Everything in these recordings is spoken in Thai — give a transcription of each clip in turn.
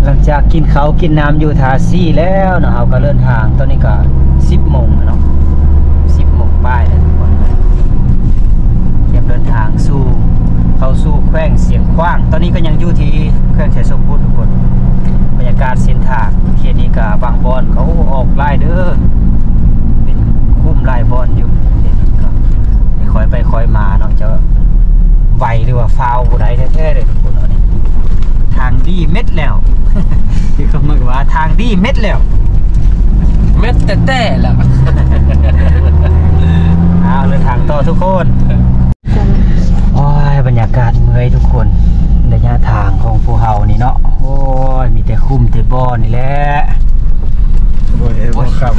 ลังจากกินเขากินน้ำอยู่ทาซี่แล้วเนาะเราก็เดินทางตอนนี้ก็10 โมงเนาะ10 โมงป้ายแล้วทุกคนเตรียมเดินทางเข้าสู่แขวงเสียงขว้างตอนนี้ก็ยังอยู่ที่แขวงเสียงสมบูรณ์ทุกคนบรรยากาศเส้นทางเขตนี้ก็บางบอนเขาออกไล่เด้อเป็นคุ้มไล่บอนอยู่ก็คอยไปคอยมาเนาะจะไวหรือว่าฟาวผู้ใดแท้ๆเลยทุกคนเนาะนี่ทางดีเม็ดแล้วที่เขาบอกว่าทางดีเม็ดแล้วเม็ดแต่แล้วเอาเลยทางต่อทุกคนโอ้ยบรรยากาศเมื่อยทุกคนระยะทางของภูเขานี่เนาะโอ้ยมีแต่คุ้มแต่บ่อนี่แหละโอ้ยครับ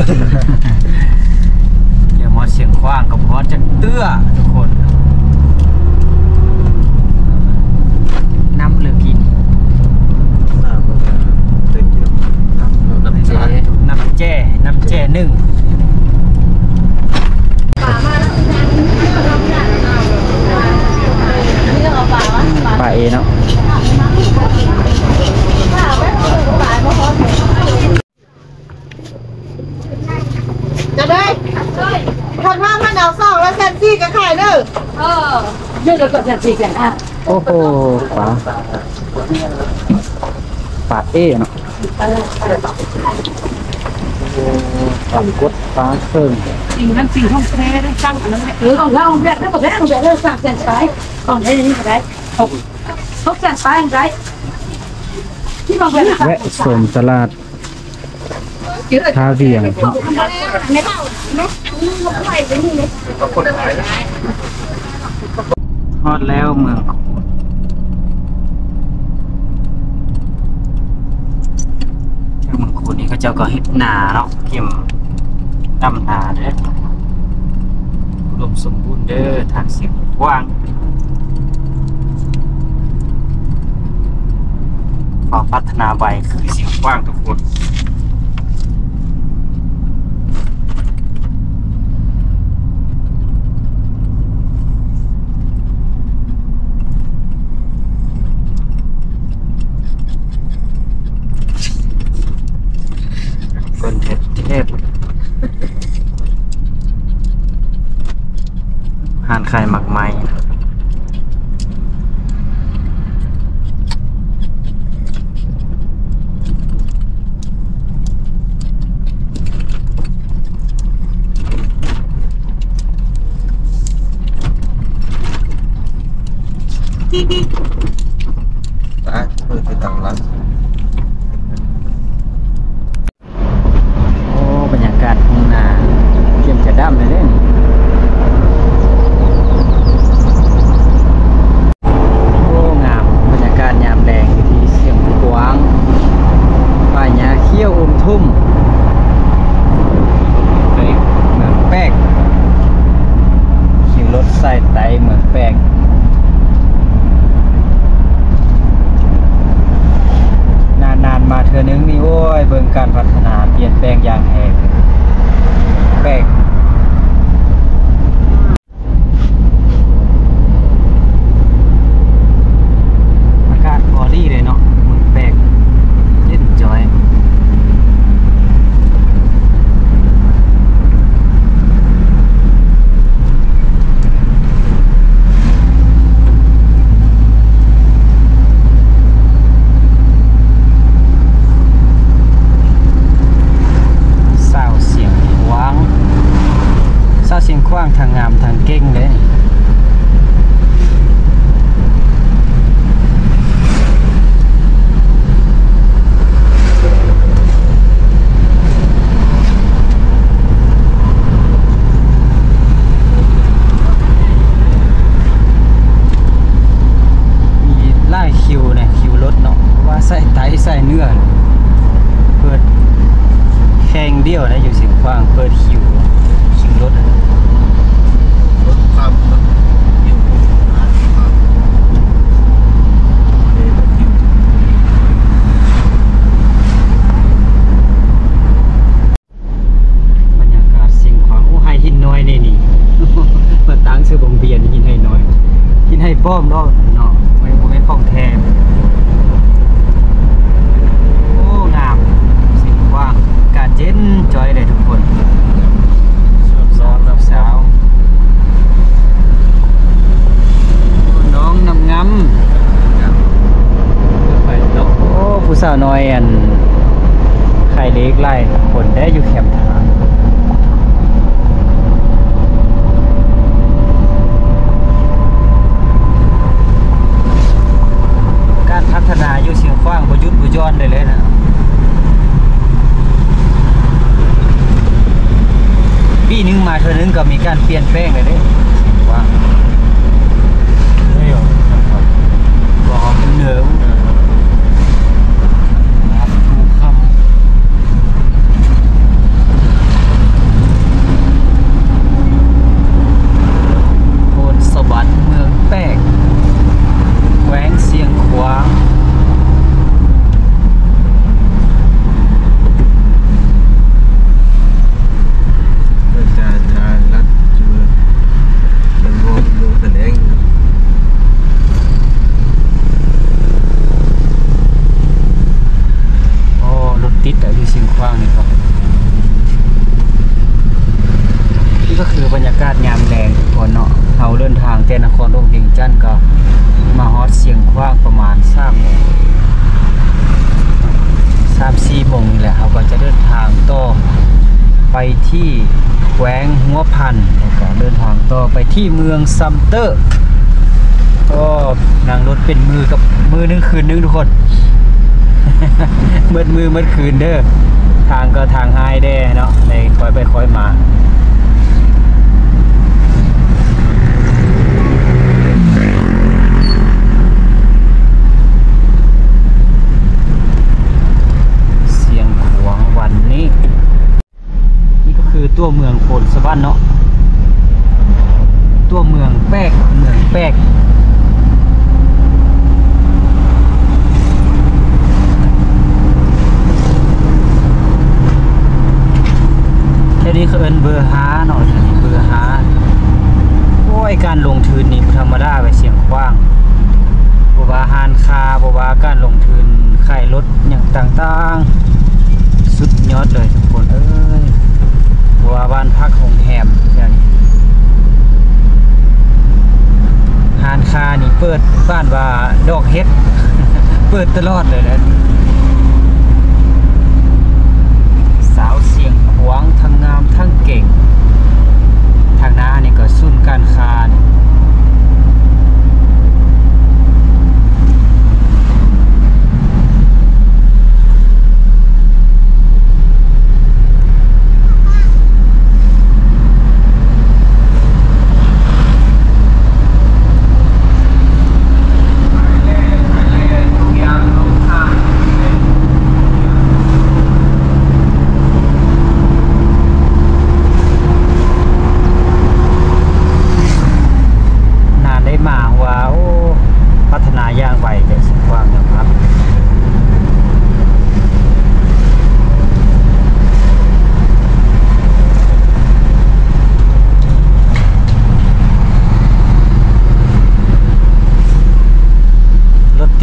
เดี๋ยวมอเสียงขว้างกับมอจะเตื้อทุกคนน้ำเหลือกินน้ำแจ่นึ่งปลาเอเนาะจะได้คนว่ามันเอาซองแล้วแซนซี่จะขายเด้อเรื่องเราก็จะตีกันอ่ะโอ้โหปลาเอเนาะปลากดปลาเพิ่งสิ่งนั้นสิ่งท่องแท้ได้สร้างอันนั้นของเราแบบนั้นแบบนั้นแบบนั้นสร้างเส้นสายของได้นี่ก็ได้เขาเส้นสายได้ที่บางแบบแวะสมตลาดท่าเวียงทอดแล้วเมืองคูนี่เขาเจ้าก็เฮ็ดนาเนาะเก็บดำนาเด้ออุดมสมบูรณ์เด้อทางเสียงกว้างพอพัฒนาไปคือเสียงกว้างทุกคนเป็นเทพห่านไข่หมักไม้ตาเพื่อจะตั้งร้านบรรยากาศของนาเกี่ยมจะดำเลยเด้นี่โอ้งามบรรยากาศยามแดงที่เสียงกว้างป่าหญ้าเขี้ยวทุ่มเฮ้ยเหมือนแป้งขี่รถใส่ไตเหมือนแป้งนานๆมาเธอนึงนี่โอ้ยเบิ่งการพัฒนาเปลี่ยนแปลงอย่างแรงแปลกอากาศพอดีเลยเนาะมันแปลกเย็นจอยเสียงขว้างทางงามทางเก่งเลยมีไล่คิวเนี่ยคิวรถเนาะเพราะว่าใส่ไตใส่เนื้อเปิดแข่งเดียวนะอยู่เสียงขว้างเปิดคิวรถความอยู่บรรยากาศเสียงขวางโอ้ให้หินน้อยนี่มาตั้งซื้อบงเบียนหินให้น้อยหินให้ป้อมเนาะไม่ของแท้ สาวน้อยอันไข่เล็กไล่คนได้อยู่แคมป์ทางการพัฒนาอยู่เสียงขว้างบ่หยุดบ่หย่อนเลยนะปีนึงมาเท่านึงก็มีการเปลี่ยนแปลงเลยเด้ว่าบอกเหนือโพนสวรรค์เมืองแป้งแขวงเสียงขวางรัดจูมันมองดูแสดง รถติดอยู่เสียงขว้างนี่ครับนี่ก็คือบรรยากาศยามแรงทุกคนเนาะเราเดินทางแต่นครหลวงเวียงจันทน์ก็มาฮอดเสียงขว้างประมาณ3 โมง 3-4 โมงนี่แหละเราก็จะเดินทางต่อไปที่แขวงหัวพันแล้วก็เดินทางต่อไปที่เมืองซัมเตอร์ก็นั่งรถเป็นมือกับมือนึงคืนนึงทุกคน มืดมือมืดคืนเด้อทางก็ทางไฮแด้เนาะในคอยไปคอยมาเสียงขวางวันนี้นี่ก็คือตัวเมืองโพนสวรรค์เนาะตัวเมืองแป๊กนี่คือเอินเบอร์ฮาเนาะนี่เบอร์ฮาโอ้ยการลงทุนนี่ธรรมดาไปเสียงกว้างบ่ว่าหานคาบ่ว่าการลงทุนค่ายรถอย่างต่างๆสุดยอดเลยทุกคนเอ้ยบ่ว่าบ้านพักโรงแรมอย่างนี้หานคานี่เปิดบ้านว่าดอกเฮ็ด เปิดตลอดเลยนะสาวเสียงขวางทั้งงามทั้งเก่งทางหน้านี่ก็ศูนย์การค้านี่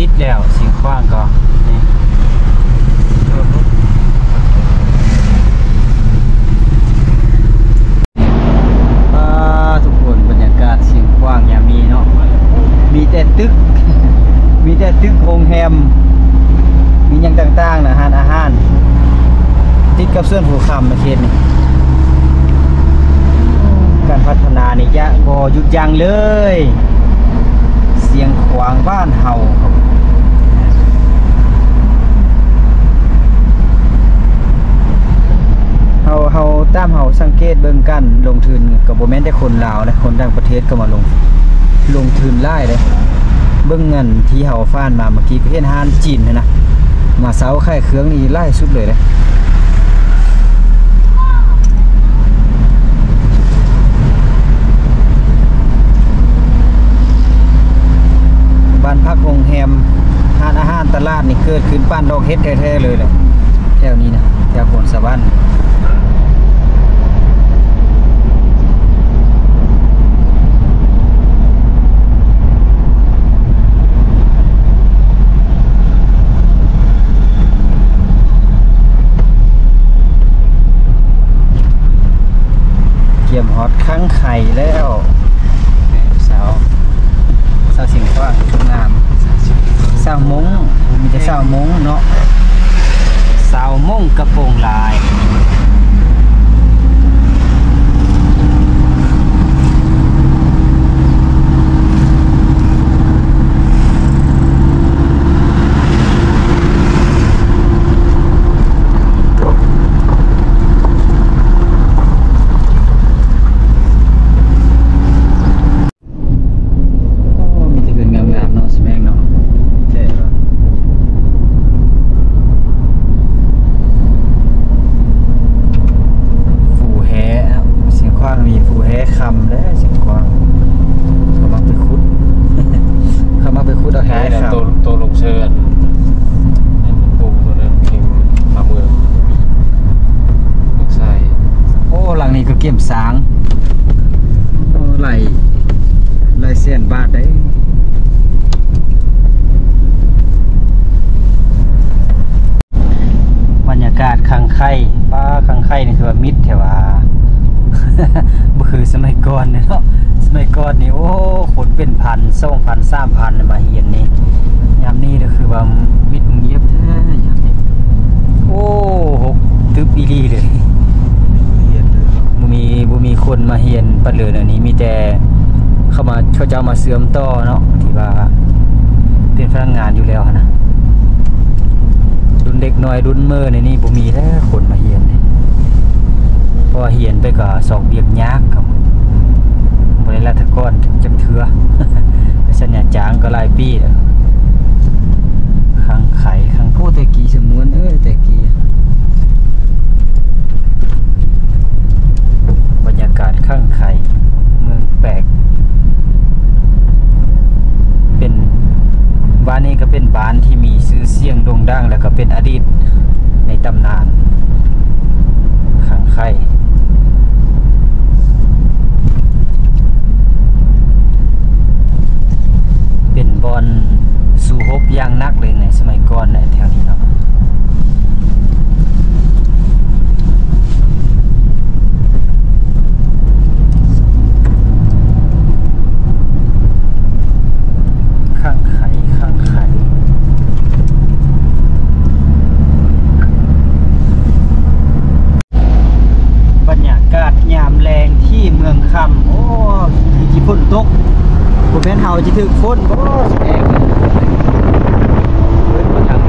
ติดแล้วเสียงขว้างก็นี่ทุกคนบรรยากาศเสียงขว้างยามนี้เนาะมีแต่ตึก มีแต่ตึกโรงแรมมีอย่างต่างๆนะอาหารติดกับเส้นภูคำประเทศนี่การพัฒนานี่จะบ่หยุดยั้งเลยเสียงขวางบ้านเฮาครับเฮาตามเฮาสังเกตเบิ่งกันลงทุนก็บ่แม่นแต่คนลาวนะคนต่างประเทศก็มาลงทุนหลายเลยเบิ่งเงินที่เฮาฟ้านมาเมื่อกี้ก็เห็นอาหารจีนนะมาเซาไข่เครื่องนี่หลายสุดเลยนะบ้านพักโรงแรมร้านอาหารตลาดนี่เกิดขึ้นบ้านดอกเฮ็ดแท้ๆเลยแหละแถวนี้นะแถวโพนสวรรค์เกี่ยมฮอตครั้งไข่แล้วสาวเสียงกว้างงามส สาวมงมีแต่สาวมงเนาะสาวมงกระโปรงลายสางไหลเส้นบาทได้บรรยากาศคังไข่ป้าคังไข่นี่คือว่ามิดแถวบ่คือสมัยก่อนเนาะสมัยก่อนนี่โอ้คนเป็นพัน2,000 3,000มาเฮียนนี่ยามนี้ก็คือว่ามิดเงียบแท้ยามนี้โอ้6ตึบอีหลีเลยบ่มีคนมาเฮียนปัดเหลืออันนี้มีแต่เขาจะมาเสื่อมต่อเนาะที่ว่าเป็นพนักงานอยู่แล้วนะรุ่นเด็กน้อยรุ่นเมื่อในนี้บ่มีแล้วคนมาเฮียนนี่เพราะว่าเฮียนไปก็สอบเบียกยากครับบ่ได้ละตะก้อนจักเทื่อแต่สัญญาจ้างก็หลายปีแล้วขังไขขังโคแต่กี้สมวนแต่กี้บรรยากาศข้างไข่เมืองแปลกเป็นบ้านนี้ก็เป็นบ้านที่มีชื่อเสียงโด่งดังแล้วก็เป็นอดีตในตำนานข้างไข่เป็นบอนสู่ฮบอย่างนักเลยในสมัยก่อนในแถวนี้เนาะโอ้ที่ฝนตกผมเป็นเฮาจะถึกฝนบ่แสดงเปิดมาทาง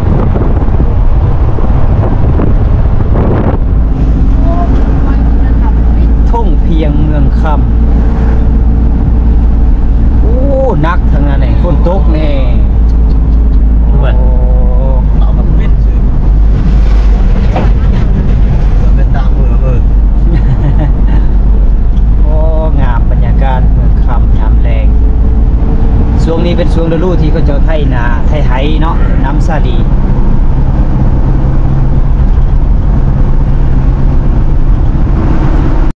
ทุ่งเพียงเมืองคำโอ้นักทางนั้นฝนตกแน่ด้วยเอามาเป็นซื่อเป็นตามมืองามบรรยากาศเมืองคำยามแรงช่วงนี้เป็นช่วงฤดูที่เขาจะไถนาไถเนาะน้ำสาลี